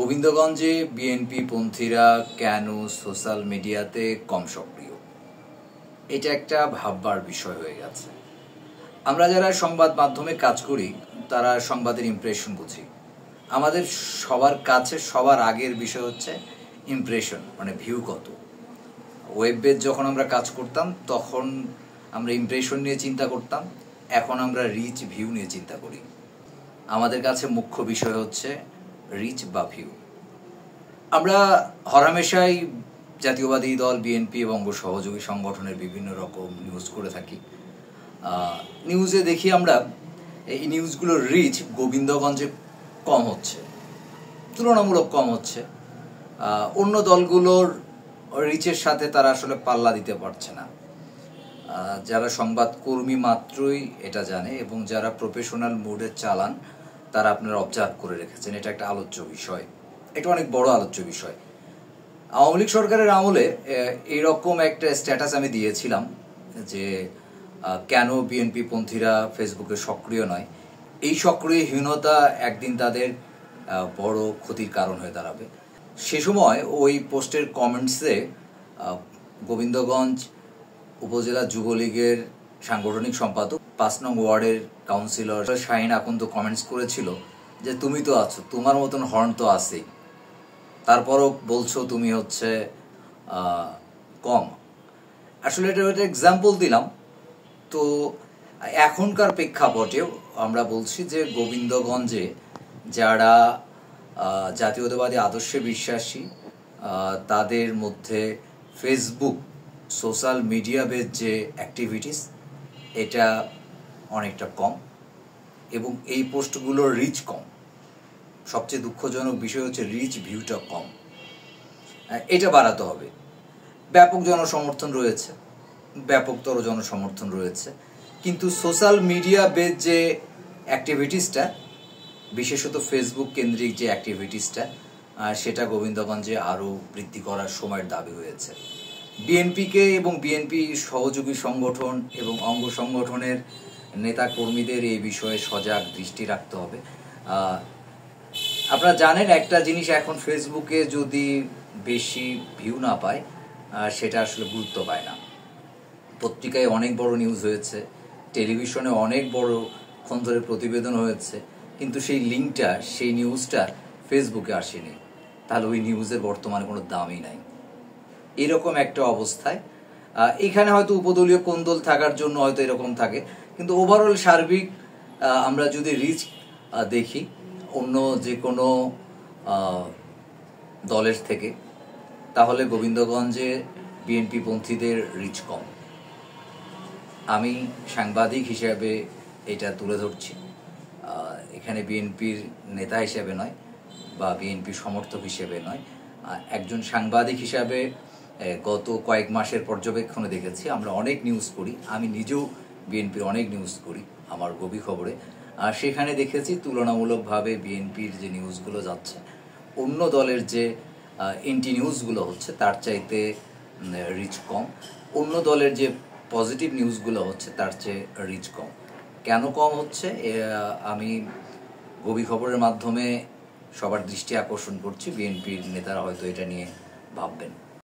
গোবিন্দগঞ্জে BNP পন্থীরা কেন social মিডিয়াতে কম সক্রিয়, এটা একটা ভাববার বিষয় হয়ে গেছে। আমরা যারা সংবাদ মাধ্যমে কাজ করি তারা সংবাদের ইমপ্রেশন বুঝি। আমাদের সবার কাছে সবার আগের বিষয় হচ্ছে ইমপ্রেশন, মানে ভিউ কত। ওয়েব বেজ যখন আমরা কাজ করতাম তখন আমরা ইমপ্রেশন নিয়ে চিন্তা করতাম, এখন আমরা রিচ ভিউ নিয়ে চিন্তা করি। আমাদের কাছে মুখ্য বিষয় হচ্ছে রিচ বা ভিউ। আমরা হরহামেশাই জাতীয়বাদী দল বিএনপি এবং সহযোগী সংগঠনের বিভিন্ন রকম নিউজ করে থাকি। নিউজে দেখি আমরা এই নিউজগুলোর রিচ গোবিন্দগঞ্জে কম হচ্ছে, তুলনামূলক কম হচ্ছে। অন্য দলগুলোর রিচের সাথে তারা আসলে পাল্লা দিতে পারছে না। যারা সংবাদকর্মী মাত্রই এটা জানে এবং যারা প্রফেশনাল মুডে চালান তারা আপনারা অবজার্ভ করে রেখেছেন, এটা একটা আলোচ্য বিষয়, এটা অনেক বড় আলোচ্য বিষয়। আওয়ামী লীগ সরকারের আমলে এইরকম একটা স্ট্যাটাস আমি দিয়েছিলাম যে কেন বিএনপি পন্থীরা ফেসবুকে সক্রিয় নয়। এই সক্রিয়হীনতা একদিন তাদের বড় ক্ষতির কারণ হয়ে দাঁড়াবে। সে সময় ওই পোস্টের কমেন্টসে গোবিন্দগঞ্জ উপজেলা যুবলীগের সাংগঠনিক সম্পাদক ৫ নং ওয়ার্ডের কাউন্সিলর শাহিন আকন্দ কমেন্টস করেছিল যে তুমি তো আছো, তোমার মতন হর্ন তো আছেই, তারপরও বলছো তুমি হচ্ছে কম। আসলে এটা একটা এক্সাম্পল দিলাম। তো এখনকার প্রেক্ষাপটেও আমরা বলছি যে গোবিন্দগঞ্জে যারা জাতীয়তাবাদী আদর্শে বিশ্বাসী তাদের মধ্যে ফেসবুক সোশ্যাল মিডিয়া বেস যে অ্যাক্টিভিটিস এটা অনেকটা কম এবং এই পোস্টগুলোর রিচ কম। সবচেয়ে দুঃখজনক বিষয় হচ্ছে রিচ ভিউটা কম, এটা বাড়াতে হবে। ব্যাপক জনসমর্থন রয়েছে, ব্যাপকতর জনসমর্থন রয়েছে, কিন্তু সোশ্যাল মিডিয়া বেস যে অ্যাক্টিভিটিসটা, বিশেষত ফেসবুক কেন্দ্রিক যে অ্যাক্টিভিটিসটা, সেটা গোবিন্দগঞ্জে আরও বৃদ্ধি করার সময়ের দাবি হয়েছে। বিএনপিকে এবং বিএনপি সহযোগী সংগঠন এবং অঙ্গ সংগঠনের নেতা কর্মীদের এই বিষয়ে সজাগ দৃষ্টি রাখতে হবে। আপনারা জানেন একটা জিনিস, এখন ফেসবুকে যদি বেশি ভিউ না পায় সেটা আসলে গুরুত্ব পায় না। পত্রিকায় অনেক বড় নিউজ হয়েছে, টেলিভিশনে অনেক বড় ক্ষণ ধরে প্রতিবেদন হয়েছে, কিন্তু সেই লিঙ্কটা, সেই নিউজটা ফেসবুকে আসেনি, তাহলে ওই নিউজের বর্তমানে কোনো দামই নাই। এরকম একটা অবস্থায় এখানে হয়তো উপদলীয় কোন্দল থাকার জন্য হয়তো এরকম থাকে, কিন্তু ওভারঅল সার্বিক আমরা যদি রিচ দেখি অন্য যে কোনো দলের থেকে, তাহলে গোবিন্দগঞ্জে বিএনপি পন্থীদের রিচ কম। আমি সাংবাদিক হিসেবে এটা তুলে ধরছি, এখানে বিএনপির নেতা হিসেবে নয় বা বিএনপি সমর্থক হিসেবে নয়, একজন সাংবাদিক হিসাবে গত কয়েক মাসের পর্যবেক্ষণে দেখেছি আমরা অনেক নিউজ করি, আমি নিজেও বিএনপির অনেক নিউজ করি আমার গভীর খবরে, আর সেখানে দেখেছি তুলনামূলকভাবে বিএনপির যে নিউজগুলো যাচ্ছে অন্য দলের যে এন্টি নিউজগুলো হচ্ছে তার চাইতে রিচ কম, অন্য দলের যে পজিটিভ নিউজগুলো হচ্ছে তার চেয়ে রিচ কম। কেন কম হচ্ছে আমি গভীর খবরের মাধ্যমে সবার দৃষ্টি আকর্ষণ করছি, বিএনপির নেতারা হয়তো এটা নিয়ে ভাববেন।